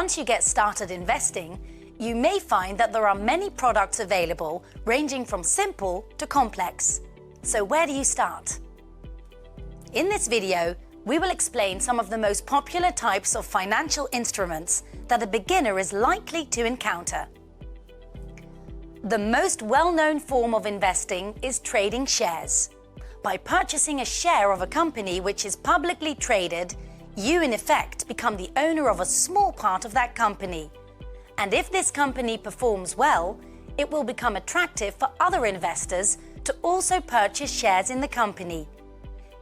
Once you get started investing, you may find that there are many products available ranging from simple to complex. So where do you start? In this video, we will explain some of the most popular types of financial instruments that a beginner is likely to encounter. The most well-known form of investing is trading shares. By purchasing a share of a company which is publicly traded, you in effect become the owner of a small part of that company. And if this company performs well, it will become attractive for other investors to also purchase shares in the company.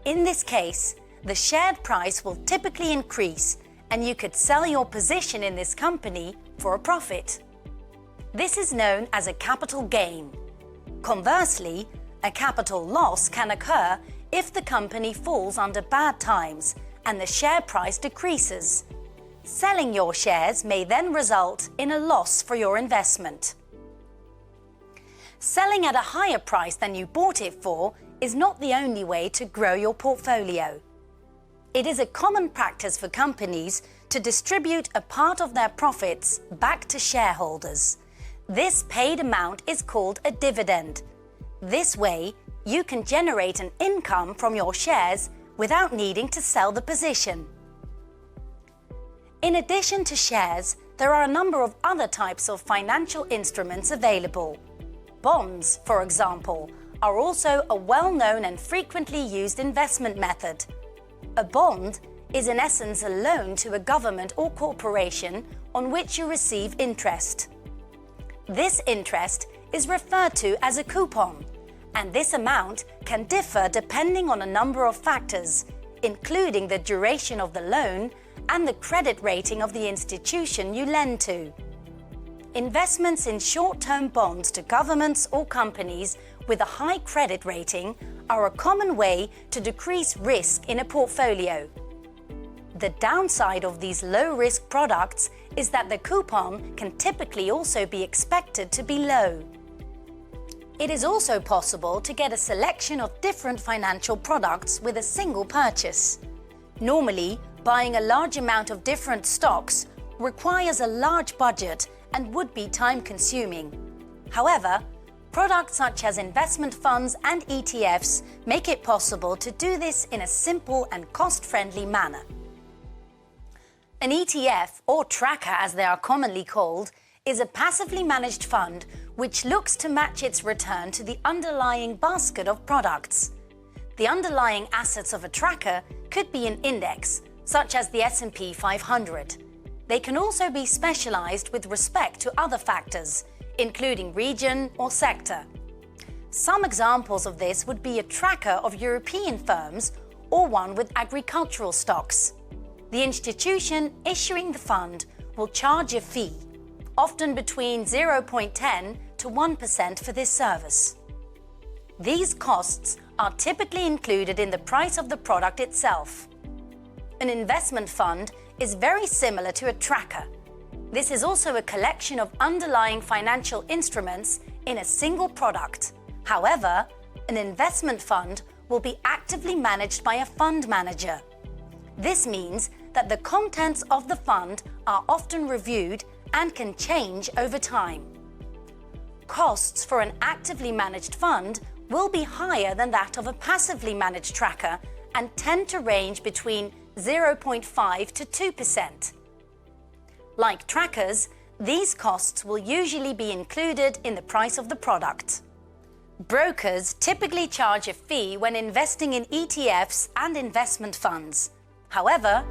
In this case, the share price will typically increase and you could sell your position in this company for a profit. This is known as a capital gain. Conversely, a capital loss can occur if the company falls under bad times and the share price decreases. Selling your shares may then result in a loss for your investment. Selling at a higher price than you bought it for is not the only way to grow your portfolio. It is a common practice for companies to distribute a part of their profits back to shareholders. This paid amount is called a dividend. This way, you can generate an income from your shares without needing to sell the position. In addition to shares, there are a number of other types of financial instruments available. Bonds, for example, are also a well-known and frequently used investment method. A bond is in essence a loan to a government or corporation on which you receive interest. This interest is referred to as a coupon, and this amount can differ depending on a number of factors, including the duration of the loan and the credit rating of the institution you lend to. Investments in short-term bonds to governments or companies with a high credit rating are a common way to decrease risk in a portfolio. The downside of these low-risk products is that the coupon can typically also be expected to be low. It is also possible to get a selection of different financial products with a single purchase. Normally, buying a large amount of different stocks requires a large budget and would be time-consuming. However, products such as investment funds and ETFs make it possible to do this in a simple and cost-friendly manner. An ETF, or tracker as they are commonly called, is a passively managed fund which looks to match its return to the underlying basket of products. The underlying assets of a tracker could be an index, such as the S&P 500. They can also be specialized with respect to other factors, including region or sector. Some examples of this would be a tracker of European firms or one with agricultural stocks. The institution issuing the fund will charge a fee, often between 0.10 to 1% for this service. These costs are typically included in the price of the product itself. An investment fund is very similar to a tracker. This is also a collection of underlying financial instruments in a single product. However, an investment fund will be actively managed by a fund manager. This means that the contents of the fund are often reviewed and can change over time. Costs for an actively managed fund will be higher than that of a passively managed tracker and tend to range between 0.5 to 2%. Like trackers, these costs will usually be included in the price of the product. Brokers typically charge a fee when investing in ETFs and investment funds. However,